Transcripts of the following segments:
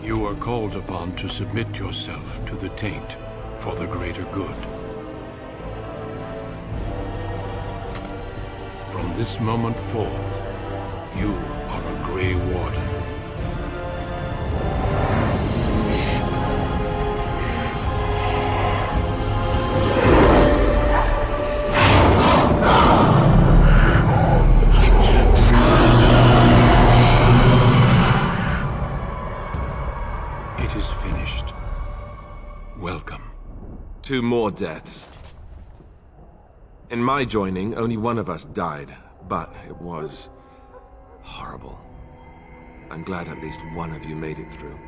You are called upon to submit yourself to the taint for the greater good. From this moment forth, you are a Grey Warden. It is finished. Welcome. 2 more deaths. In my joining, only one of us died, but it was horrible. I'm glad at least one of you made it through.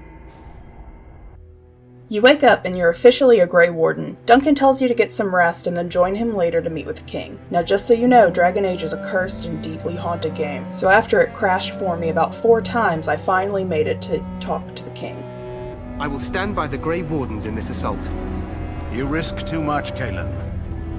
You wake up and you're officially a Grey Warden. Duncan tells you to get some rest and then join him later to meet with the king. Now just so you know, Dragon Age is a cursed and deeply haunted game, so after it crashed for me about 4 times, I finally made it to talk to the king. I will stand by the Grey Wardens in this assault. You risk too much, Cailan.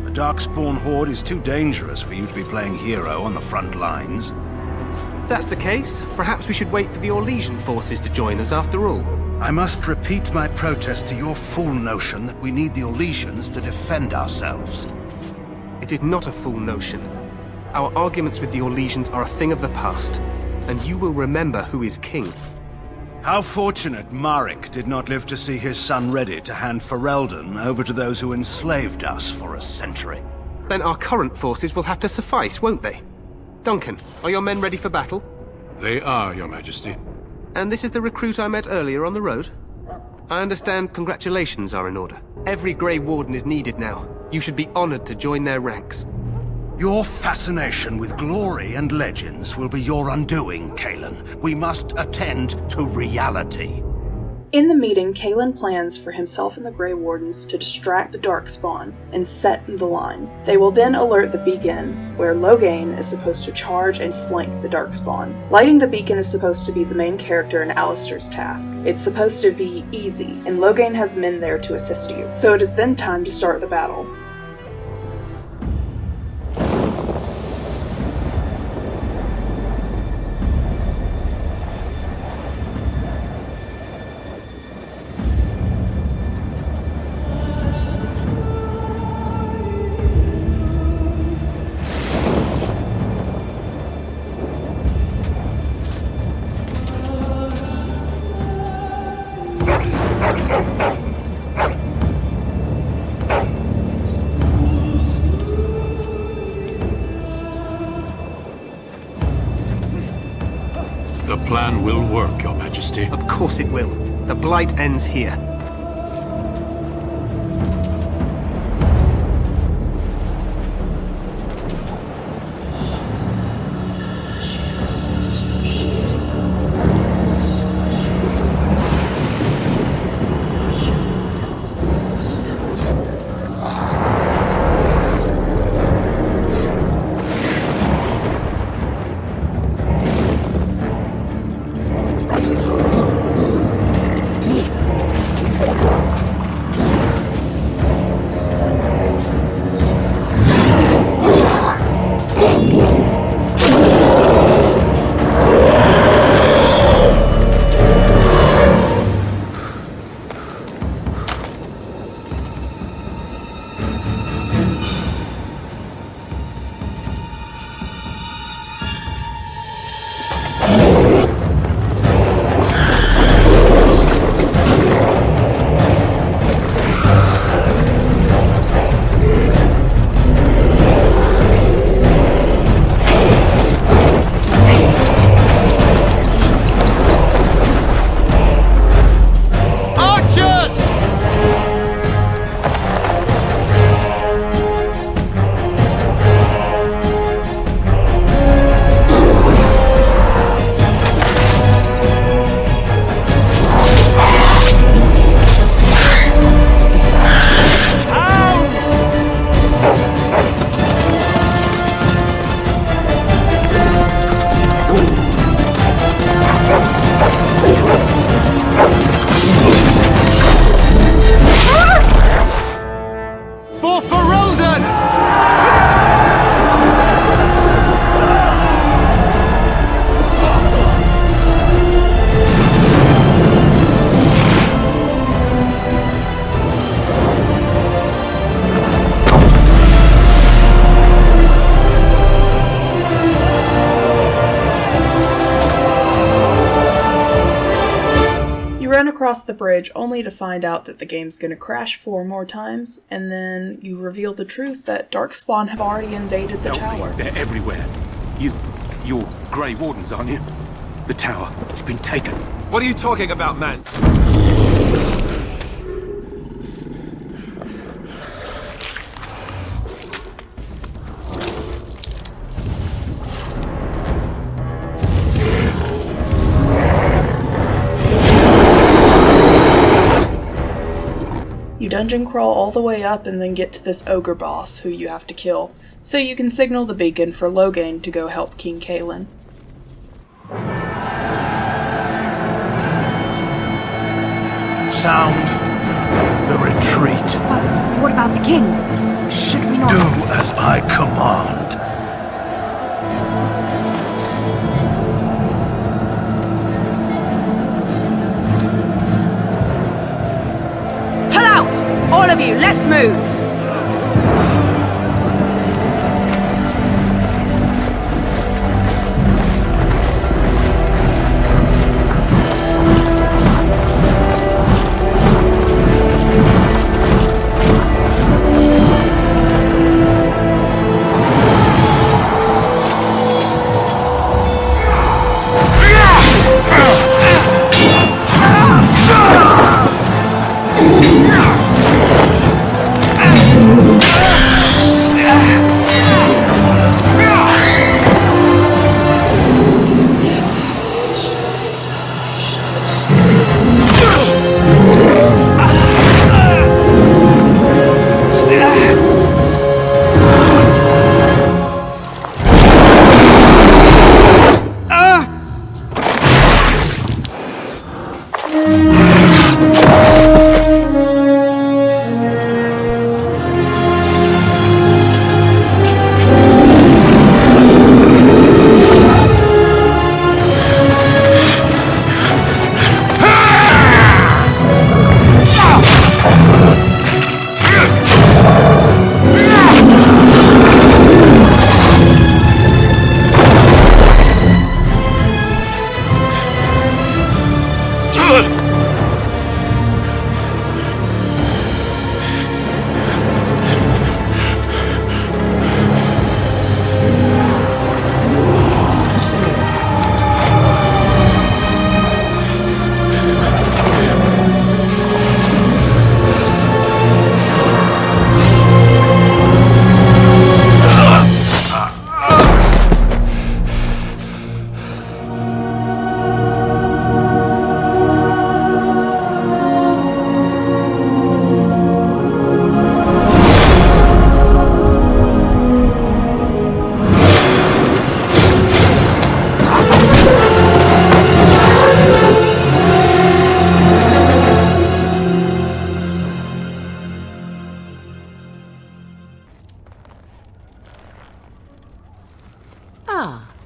The Darkspawn Horde is too dangerous for you to be playing hero on the front lines. If that's the case, perhaps we should wait for the Orlesian forces to join us after all. I must repeat my protest to your fool notion that we need the Orlesians to defend ourselves. It is not a fool notion. Our arguments with the Orlesians are a thing of the past, and you will remember who is king. How fortunate Marek did not live to see his son ready to hand Ferelden over to those who enslaved us for a century. Then our current forces will have to suffice, won't they? Duncan, are your men ready for battle? They are, Your Majesty. And this is the recruit I met earlier on the road? I understand congratulations are in order. Every Grey Warden is needed now. You should be honored to join their ranks. Your fascination with glory and legends will be your undoing, Cailan. We must attend to reality. In the meeting, Cailan plans for himself and the Grey Wardens to distract the Darkspawn and set the line. They will then alert the beacon, where Loghain is supposed to charge and flank the Darkspawn. Lighting the beacon is supposed to be the main character in Alistair's task. It's supposed to be easy, and Loghain has men there to assist you. So it is then time to start the battle. The plan will work, Your Majesty. Of course it will. The Blight ends here. run across the bridge only to find out that the game's gonna crash 4 more times, and then you reveal the truth that Darkspawn have already invaded the tower. They're everywhere. You're Grey Wardens, aren't you? The tower, it's been taken. What are you talking about, man? You dungeon crawl all the way up and then get to this ogre boss who you have to kill, so you can signal the beacon for Loghain to go help King Cailan. Sound the retreat. But what about the king? Should we not... Do as I command. Pull out! All of you, let's move!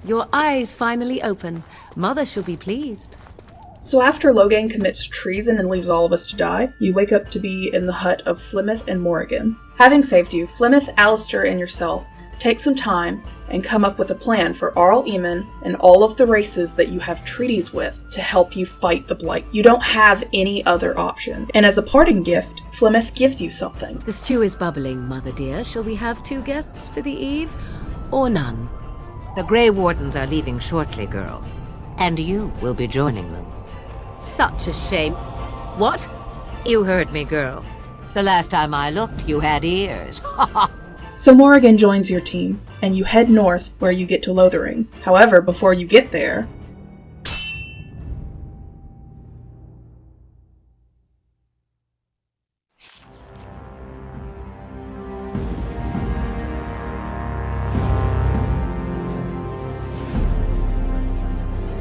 Your eyes finally open. Mother shall be pleased. So after Loghain commits treason and leaves all of us to die, you wake up to be in the hut of Flemeth and Morrigan. Having saved you, Flemeth, Alistair, and yourself take some time and come up with a plan for Arl Eamon and all of the races that you have treaties with to help you fight the Blight. You don't have any other option. And as a parting gift, Flemeth gives you something. The stew is bubbling, Mother dear. Shall we have 2 guests for the eve, or none? The Grey Wardens are leaving shortly, girl. And you will be joining them. Such a shame. What? You heard me, girl. The last time I looked, you had ears. So Morrigan joins your team, and you head north where you get to Lothering. However, before you get there...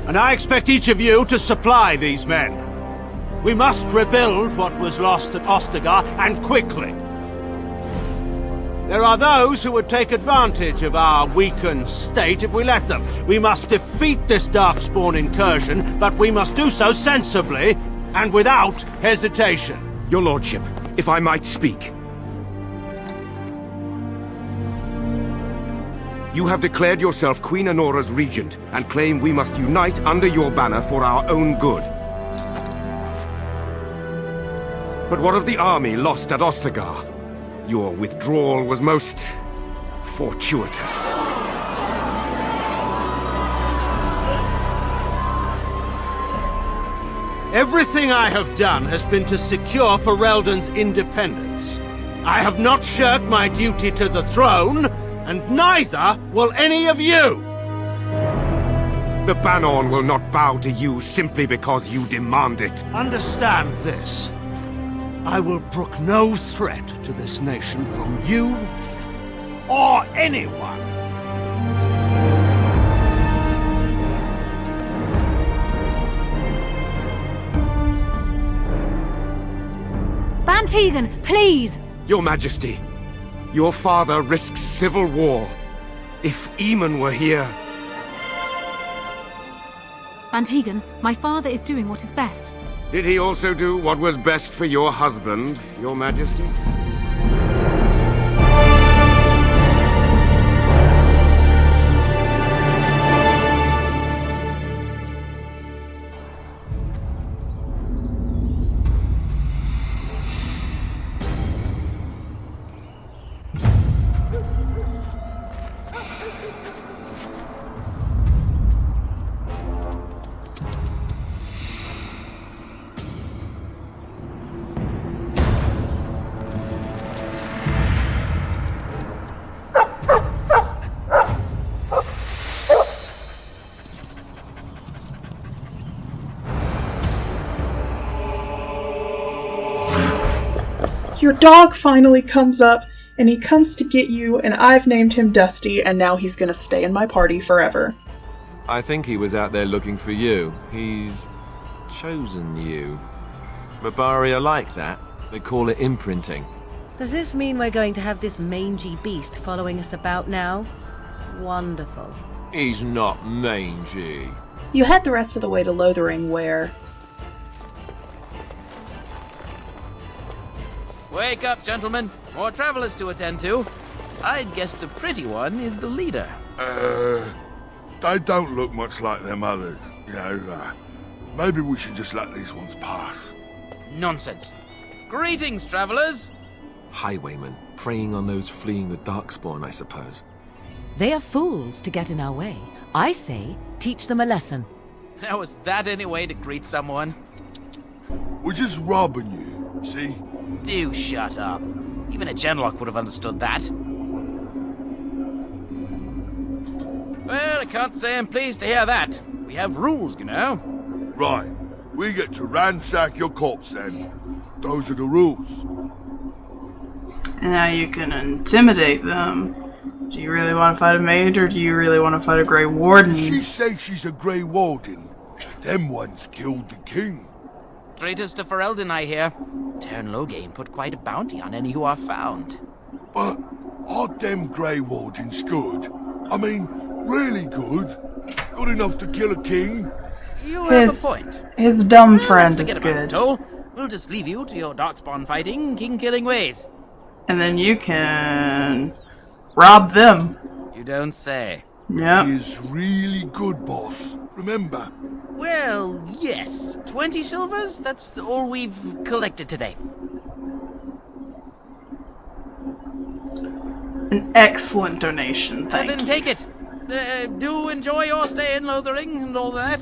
And I expect each of you to supply these men. We must rebuild what was lost at Ostagar, and quickly. There are those who would take advantage of our weakened state if we let them. We must defeat this Darkspawn incursion, but we must do so sensibly and without hesitation. Your lordship, if I might speak. You have declared yourself Queen Anora's regent, and claim we must unite under your banner for our own good. But what of the army lost at Ostagar? Your withdrawal was most fortuitous. Everything I have done has been to secure Ferelden's independence. I have not shirked my duty to the throne, and neither will any of you! The Bannorn will not bow to you simply because you demand it. Understand this. I will brook no threat to this nation from you or anyone. Van Tegan, please! Your Majesty, your father risks civil war. If Eamon were here... Van Tegan, my father is doing what is best. Did he also do what was best for your husband, Your Majesty? Your dog finally comes up, and he comes to get you, and I've named him Dusty, and now he's gonna stay in my party forever. I think he was out there looking for you. He's chosen you. Mabari are like that. They call it imprinting. Does this mean we're going to have this mangy beast following us about now? Wonderful. He's not mangy. You head the rest of the way to Lothering, where... Wake up, gentlemen. More travelers to attend to. I'd guess the pretty one is the leader. They don't look much like them others. You know, maybe we should just let these ones pass. Nonsense. Greetings, travelers. Highwaymen, preying on those fleeing the Darkspawn, I suppose. They are fools to get in our way. I say, teach them a lesson. Now, is that any way to greet someone? We're just robbing you, see? Do shut up. Even a Genlock would have understood that. Well, I can't say I'm pleased to hear that. We have rules, you know. Right. We get to ransack your corpse then. Those are the rules. And now you can intimidate them. Do you really want to fight a mage, or do you really want to fight a Grey Warden? She says she's a Grey Warden. Them ones killed the king. Traitors to Ferelden, I hear. Teyrn Loghain put quite a bounty on any who are found. But aren't them Grey Wardens good? I mean, really good? Good enough to kill a king? You have a point. His dumb Well, friend let's is forget about good. it, Toll. We'll just leave you to your Darkspawn fighting, king-killing ways. And then you can... rob them. You don't say. Yep. He's really good, boss. Remember? Well, yes. 20 silvers? That's all we've collected today. An excellent donation, thank Then you. take it. Do enjoy your stay in Lothering and all that.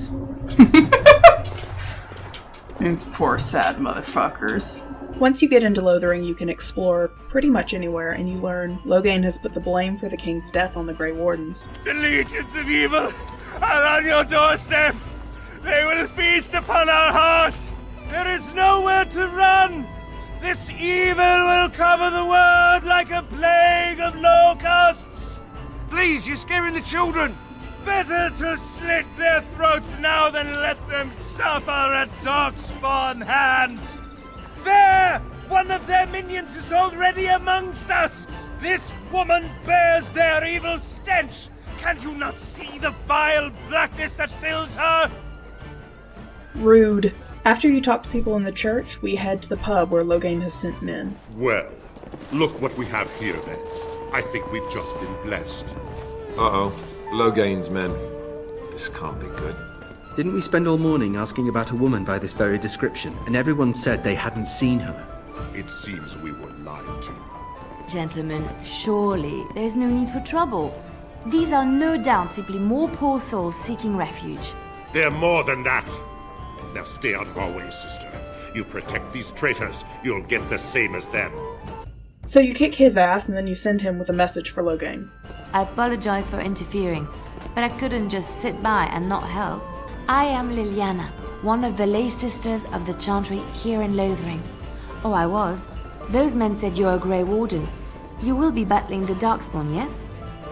These poor sad motherfuckers. Once you get into Lothering, you can explore pretty much anywhere, and you learn Loghain has put the blame for the king's death on the Grey Wardens. The legions of evil are on your doorstep. They will feast upon our hearts. There is nowhere to run. This evil will cover the world like a plague of locusts. Please, you're scaring the children! Better to slit their throats now than let them suffer at Darkspawn hand. There! One of their minions is already amongst us! This woman bears their evil stench! Can you not see the vile blackness that fills her? Rude. After you talk to people in the church, we head to the pub where Loghain has sent men. Well, look what we have here then. I think we've just been blessed. Uh-oh. Loghain's men. This can't be good. Didn't we spend all morning asking about a woman by this very description, and everyone said they hadn't seen her? It seems we were lied to. Gentlemen, surely there's no need for trouble. These are no doubt simply more poor souls seeking refuge. They're more than that. Now stay out of our way, sister. You protect these traitors, you'll get the same as them. So you kick his ass and then you send him with a message for Loghain. I apologize for interfering, but I couldn't just sit by and not help. I am Liliana, one of the lay sisters of the Chantry here in Lothering. Oh, I was. Those men said you're a Grey Warden. You will be battling the Darkspawn, yes?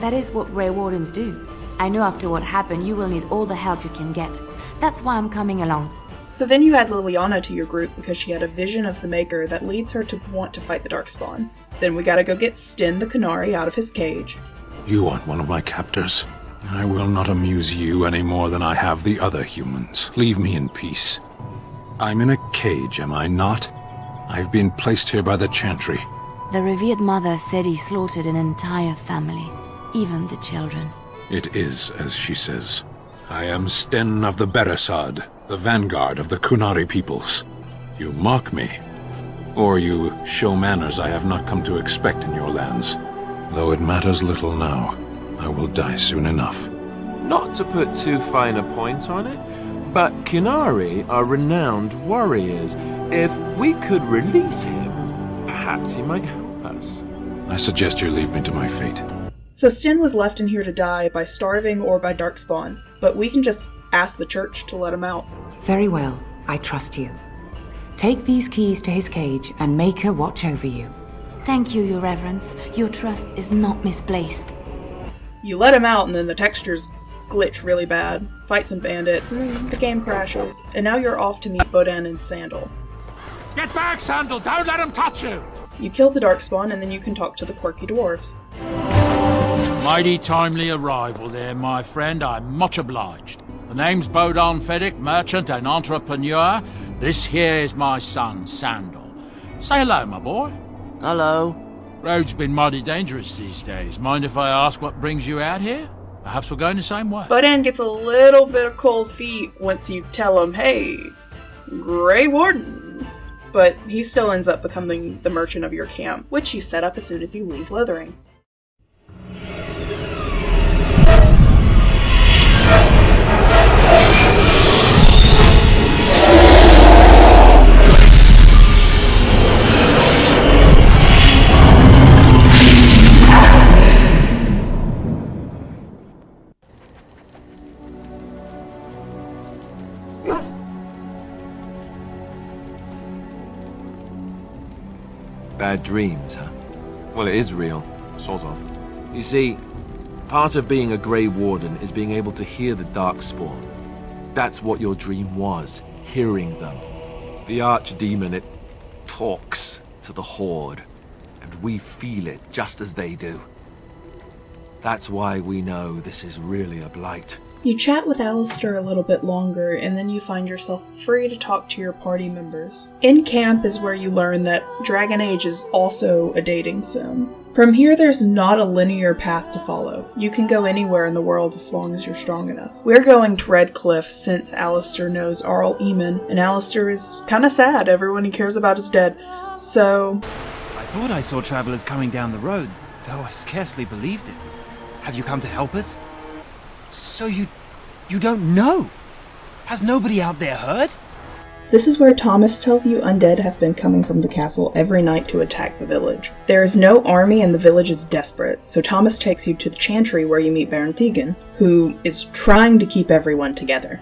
That is what Grey Wardens do. I know after what happened you will need all the help you can get. That's why I'm coming along. So then you add Liliana to your group because she had a vision of the Maker that leads her to want to fight the Darkspawn. Then we gotta go get Sten the Qunari out of his cage. You aren't one of my captors. I will not amuse you any more than I have the other humans. Leave me in peace. I'm in a cage, am I not? I've been placed here by the Chantry. The revered mother said he slaughtered an entire family, even the children. It is as she says. I am Sten of the Beresad, the vanguard of the Qunari peoples. You mock me, or you show manners I have not come to expect in your lands. Though it matters little now, I will die soon enough. Not to put too fine a point on it, but Qunari are renowned warriors. If we could release him, perhaps he might help us. I suggest you leave me to my fate. So Sten was left in here to die by starving or by Darkspawn, but we can just ask the church to let him out. Very well, I trust you. Take these keys to his cage and make her watch over you. Thank you, Your Reverence. Your trust is not misplaced. You let him out and then the textures glitch really bad, fight some bandits, and then the game crashes, and now you're off to meet Bodan and Sandal. Get back, Sandal! Don't let him touch you! You kill the Darkspawn and then you can talk to the quirky dwarves. Mighty timely arrival there, my friend. I'm much obliged. The name's Bodan Feddick, merchant and entrepreneur. This here is my son, Sandal. Say hello, my boy. Hello. Road's been mighty dangerous these days. Mind if I ask what brings you out here? Perhaps we're going the same way. Bodan gets a little bit of cold feet once you tell him, hey, Grey Warden. But he still ends up becoming the merchant of your camp, which you set up as soon as you leave Lothering. Bad dreams, huh? Well, it is real, sort of. You see, part of being a Grey Warden is being able to hear the Darkspawn. That's what your dream was, hearing them. The Archdemon, it talks to the Horde, and we feel it just as they do. That's why we know this is really a blight. You chat with Alistair a little bit longer, and then you find yourself free to talk to your party members. In camp is where you learn that Dragon Age is also a dating sim. From here, there's not a linear path to follow. You can go anywhere in the world as long as you're strong enough. We're going to Redcliffe since Alistair knows Arl Eamon, and Alistair is kinda sad. Everyone he cares about is dead. So... I thought I saw travelers coming down the road, though I scarcely believed it. Have you come to help us? So you don't know? Has nobody out there heard? This is where Thomas tells you undead have been coming from the castle every night to attack the village. There is no army and the village is desperate, so Thomas takes you to the Chantry where you meet Baron Tegan, who is trying to keep everyone together.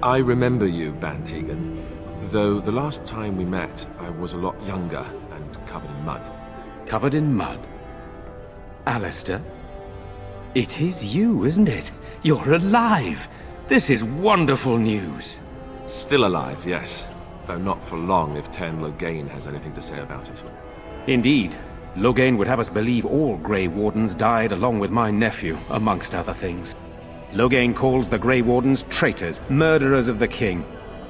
I remember you, Baron Tegan, though the last time we met, I was a lot younger and covered in mud. Covered in mud? Alistair? It is you, isn't it? You're alive! This is wonderful news! Still alive, yes. Though not for long if Ten Loghain has anything to say about it. Indeed. Loghain would have us believe all Grey Wardens died along with my nephew, amongst other things. Loghain calls the Grey Wardens traitors, murderers of the king.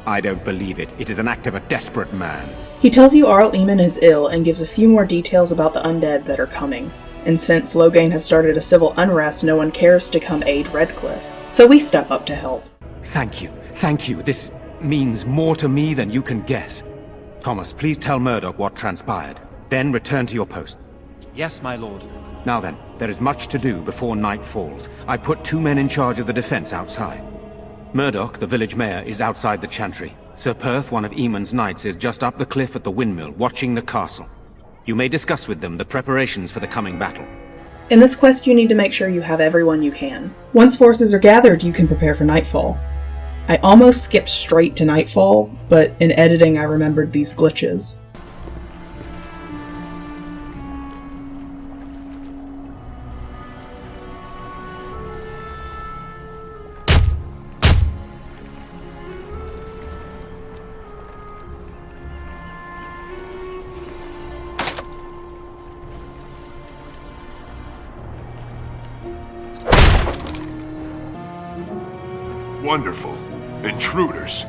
I don't believe it. It is an act of a desperate man. He tells you Arl Eamon is ill and gives a few more details about the undead that are coming. And since Loghain has started a civil unrest, no one cares to come aid Redcliffe. So we step up to help. Thank you. Thank you. This means more to me than you can guess. Thomas, please tell Murdoch what transpired. Then return to your post. Yes, my lord. Now then, there is much to do before night falls. I put 2 men in charge of the defense outside. Murdoch, the village mayor, is outside the chantry. Sir Perth, one of Eamon's knights, is just up the cliff at the windmill, watching the castle. You may discuss with them the preparations for the coming battle. In this quest, you need to make sure you have everyone you can. Once forces are gathered, you can prepare for nightfall. I almost skipped straight to nightfall, but in editing I remembered these glitches. Wonderful. Intruders.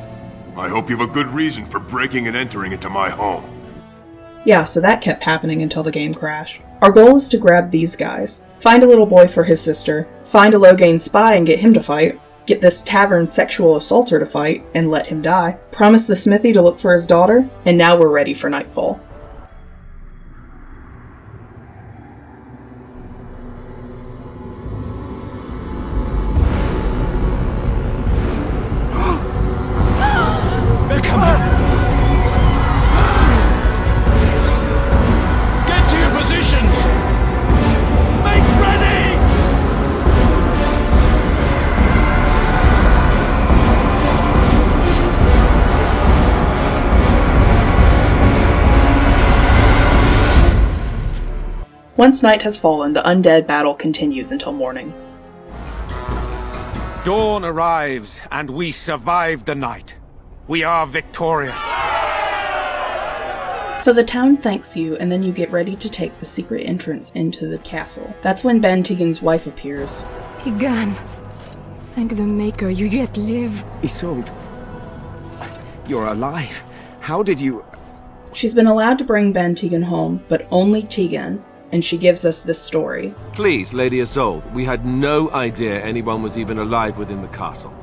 I hope you have a good reason for breaking and entering into my home. Yeah, so that kept happening until the game crashed. Our goal is to grab these guys, find a little boy for his sister, find a Loghain spy and get him to fight, get this tavern sexual assaulter to fight and let him die, promise the smithy to look for his daughter, and now we're ready for nightfall. Once night has fallen, the undead battle continues until morning. Dawn arrives, and we survive the night. We are victorious. So the town thanks you, and then you get ready to take the secret entrance into the castle. That's when Ben Tegan's wife appears. Tegan, thank the Maker, you yet live. Isolde, you're alive. How did you... She's been allowed to bring Ben Tegan home, but only Tegan, and she gives us this story. Please, Lady Isolde, we had no idea anyone was even alive within the castle.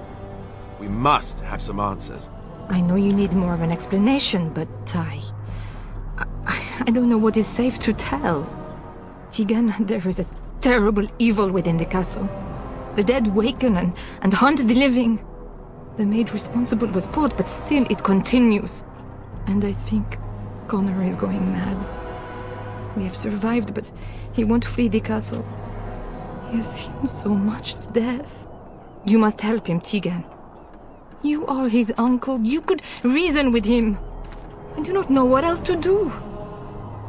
We must have some answers. I know you need more of an explanation, but I don't know what is safe to tell. Tegan, there is a terrible evil within the castle. The dead waken and haunt the living. The maid responsible was caught, but still it continues. And I think Connor is going mad. We have survived, but he won't flee the castle. He has seen so much death. You must help him, Tegan. You are his uncle. You could reason with him. I do not know what else to do.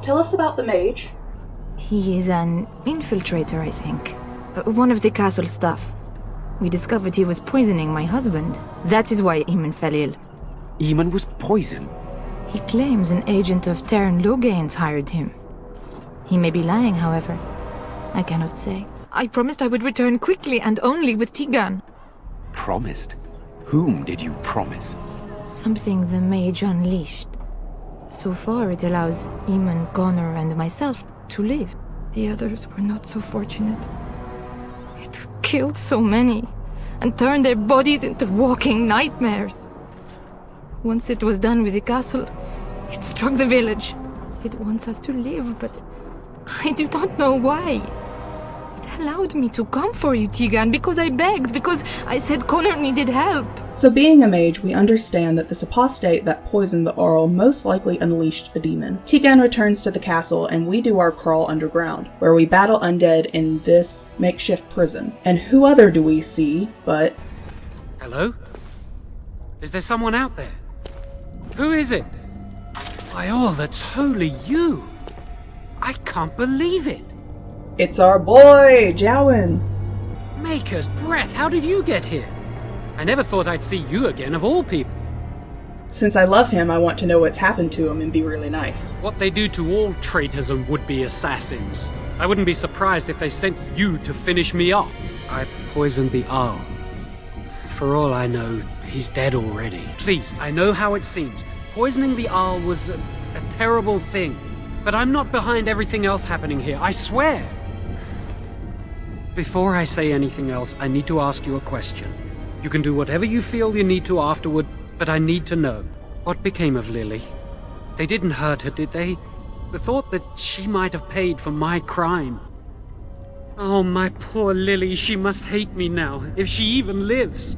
Tell us about the mage. He is an infiltrator, I think. One of the castle staff. We discovered he was poisoning my husband. That is why Eamon fell ill. Eamon was poisoned? He claims an agent of Teyrn Loghain's hired him. He may be lying, however. I cannot say. I promised I would return quickly and only with Tegan. Promised? Whom did you promise? Something the mage unleashed. So far it allows Eamon, Connor and myself to live. The others were not so fortunate. It killed so many and turned their bodies into walking nightmares. Once it was done with the castle, it struck the village. It wants us to live, but I do not know why. It allowed me to come for you, Tegan, because I begged, because I said Connor needed help. So being a mage, we understand that this apostate that poisoned the Arl most likely unleashed a demon. Tegan returns to the castle and we do our crawl underground, where we battle undead in this makeshift prison. And who other do we see but... Hello? Is there someone out there? Who is it? By all that's holy, you! I can't believe it! It's our boy, Jowen! Maker's breath, how did you get here? I never thought I'd see you again, of all people. Since I love him, I want to know what's happened to him and be really nice. What they do to all traitors and would-be assassins. I wouldn't be surprised if they sent you to finish me off. I poisoned the Arl. For all I know, he's dead already. Please, I know how it seems. Poisoning the Arl was a terrible thing. But I'm not behind everything else happening here, I swear! Before I say anything else, I need to ask you a question. You can do whatever you feel you need to afterward, but I need to know. What became of Lily? They didn't hurt her, did they? The thought that she might have paid for my crime. Oh, my poor Lily, she must hate me now, if she even lives.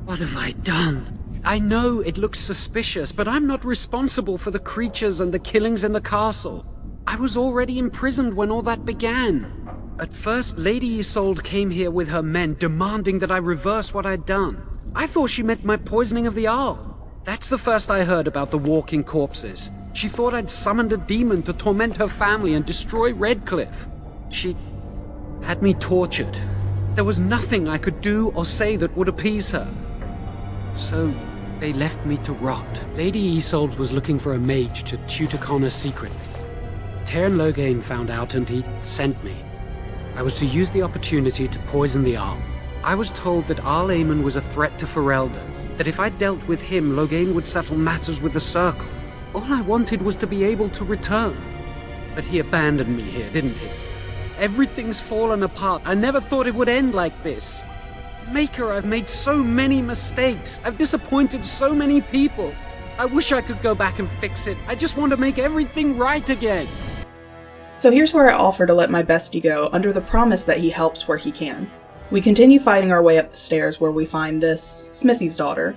What have I done? I know it looks suspicious, but I'm not responsible for the creatures and the killings in the castle. I was already imprisoned when all that began. At first, Lady Isolde came here with her men, demanding that I reverse what I'd done. I thought she meant my poisoning of the Arl. That's the first I heard about the walking corpses. She thought I'd summoned a demon to torment her family and destroy Redcliffe. She had me tortured. There was nothing I could do or say that would appease her. So they left me to rot. Lady Isolde was looking for a mage to tutor Connor's secret. Teyrn Loghain found out and he sent me. I was to use the opportunity to poison the Arl. I was told that Arl Eamon was a threat to Ferelden, that if I dealt with him, Loghain would settle matters with the Circle. All I wanted was to be able to return. But he abandoned me here, didn't he? Everything's fallen apart. I never thought it would end like this. Maker, I've made so many mistakes. I've disappointed so many people. I wish I could go back and fix it. I just want to make everything right again. So here's where I offer to let my bestie go, under the promise that he helps where he can. We continue fighting our way up the stairs where we find this Smithy's daughter.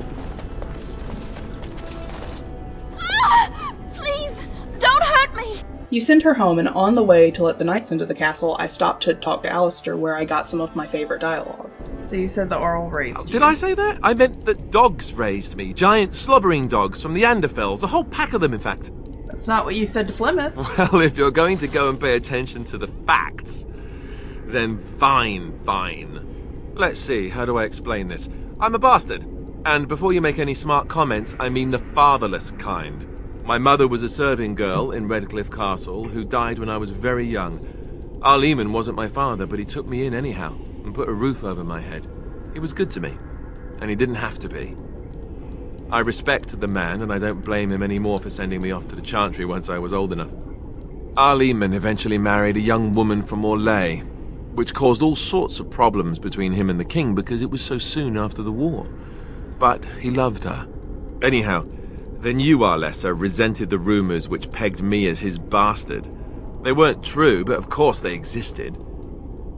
Please, don't hurt me! You send her home, and on the way to let the knights into the castle, I stopped to talk to Alistair, where I got some of my favorite dialogue. So you said the Arl raised you. Did I say that? I meant that dogs raised me. Giant slobbering dogs from the Anderfells. A whole pack of them, in fact. That's not what you said to Flemeth. Well, if you're going to go and pay attention to the facts, then fine. Let's see, how do I explain this? I'm a bastard. And before you make any smart comments, I mean the fatherless kind. My mother was a serving girl in Redcliffe Castle who died when I was very young. Arl Eamon wasn't my father, but he took me in anyhow and put a roof over my head. He was good to me, and he didn't have to be. I respect the man, and I don't blame him anymore for sending me off to the Chantry once I was old enough. Arl Eamon eventually married a young woman from Orlais, which caused all sorts of problems between him and the king because it was so soon after the war. But he loved her. Anyhow, then you, Arlessa, resented the rumors which pegged me as his bastard. They weren't true, but of course they existed.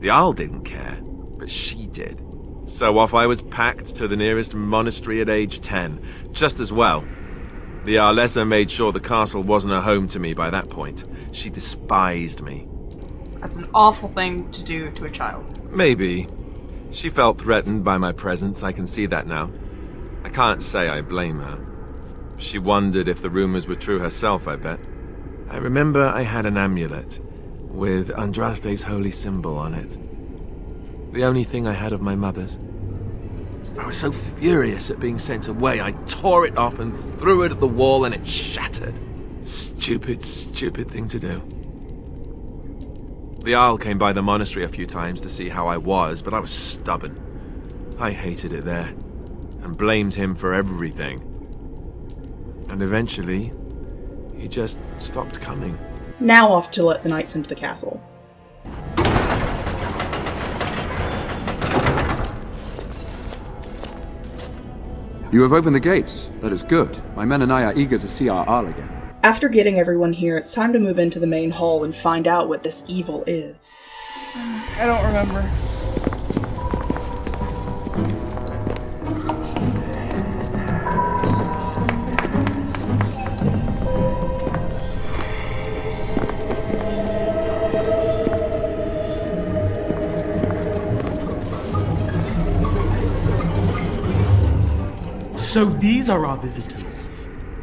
The Arl didn't care, but she did. So off I was packed to the nearest monastery at age 10, just as well. The Arlessa made sure the castle wasn't a home to me by that point. She despised me. That's an awful thing to do to a child. Maybe. She felt threatened by my presence, I can see that now. I can't say I blame her. She wondered if the rumors were true herself, I bet. I remember I had an amulet with Andraste's holy symbol on it. The only thing I had of my mother's. I was so furious at being sent away, I tore it off and threw it at the wall and it shattered. Stupid thing to do. The Arl came by the monastery a few times to see how I was, but I was stubborn. I hated it there, and blamed him for everything. And eventually, he just stopped coming. Now off to let the knights into the castle. You have opened the gates. That is good. My men and I are eager to see our Arl again. After getting everyone here, it's time to move into the main hall and find out what this evil is. I don't remember. So these are our visitors?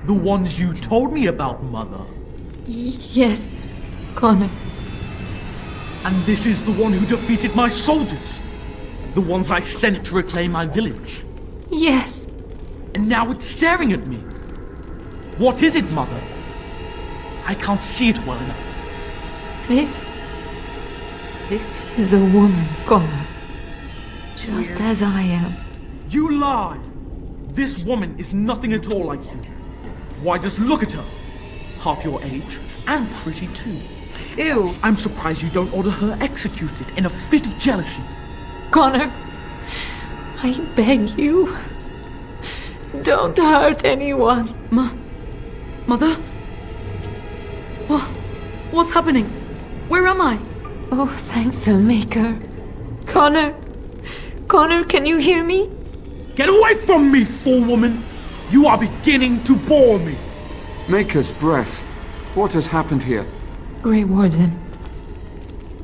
The ones you told me about, Mother? Yes, Connor. And this is the one who defeated my soldiers? The ones I sent to reclaim my village? Yes. And now it's staring at me. What is it, Mother? I can't see it well enough. This is a woman, Connor. Just as I am. You lie! This woman is nothing at all like you. Why, just look at her. Half your age, and pretty too. Ew. I'm surprised you don't order her executed in a fit of jealousy. Connor, I beg you. Don't hurt anyone. Mother? What's happening? Where am I? Oh, thank the Maker. Connor! Connor, can you hear me? Get away from me, fool woman! You are beginning to bore me. Maker's breath. What has happened here? Grey Warden,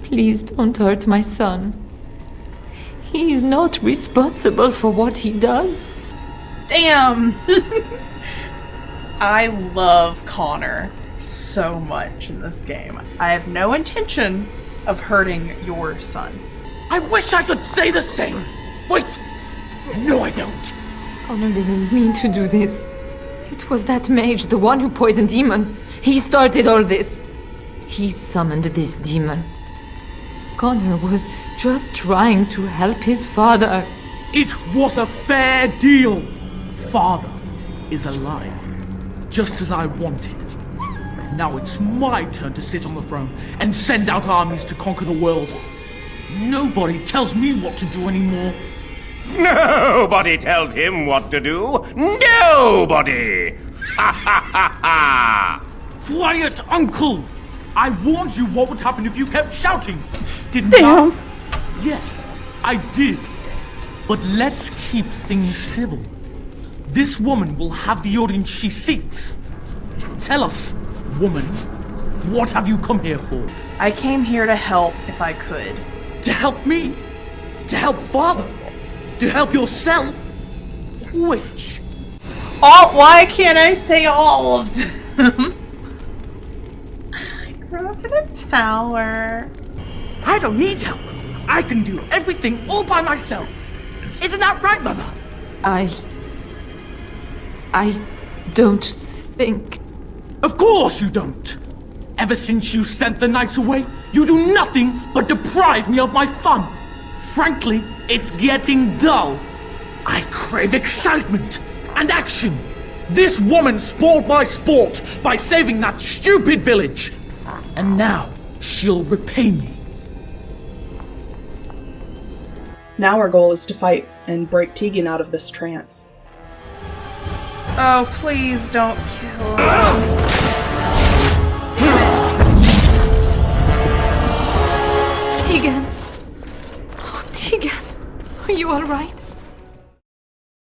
please don't hurt my son. He is not responsible for what he does. Damn! I love Connor so much in this game. I have no intention of hurting your son. I wish I could say the same. Wait! No, I don't. Connor didn't mean to do this. It was that mage, the one who poisoned Demon. He started all this. He summoned this demon. Connor was just trying to help his father. It was a fair deal. Father is alive, just as I wanted. Now it's my turn to sit on the throne and send out armies to conquer the world. Nobody tells me what to do anymore. Nobody tells him what to do. Nobody! Ha ha ha ha! Quiet, Uncle! I warned you what would happen if you kept shouting. Didn't I? Yes, I did. But let's keep things civil. This woman will have the audience she seeks. Tell us, woman, what have you come here for? I came here to help if I could. To help me? To help Father? To help yourself? Which? Why can't I say all of them? I grew up in a tower. I don't need help. I can do everything all by myself. Isn't that right, Mother? I don't think... Of course you don't! Ever since you sent the knights away, you do nothing but deprive me of my fun. Frankly, it's getting dull. I crave excitement and action. This woman spoiled my sport by saving that stupid village. And now, she'll repay me. Now our goal is to fight and break Tegan out of this trance. Oh, please don't kill her. Tegan! Oh, Tegan! Are you alright?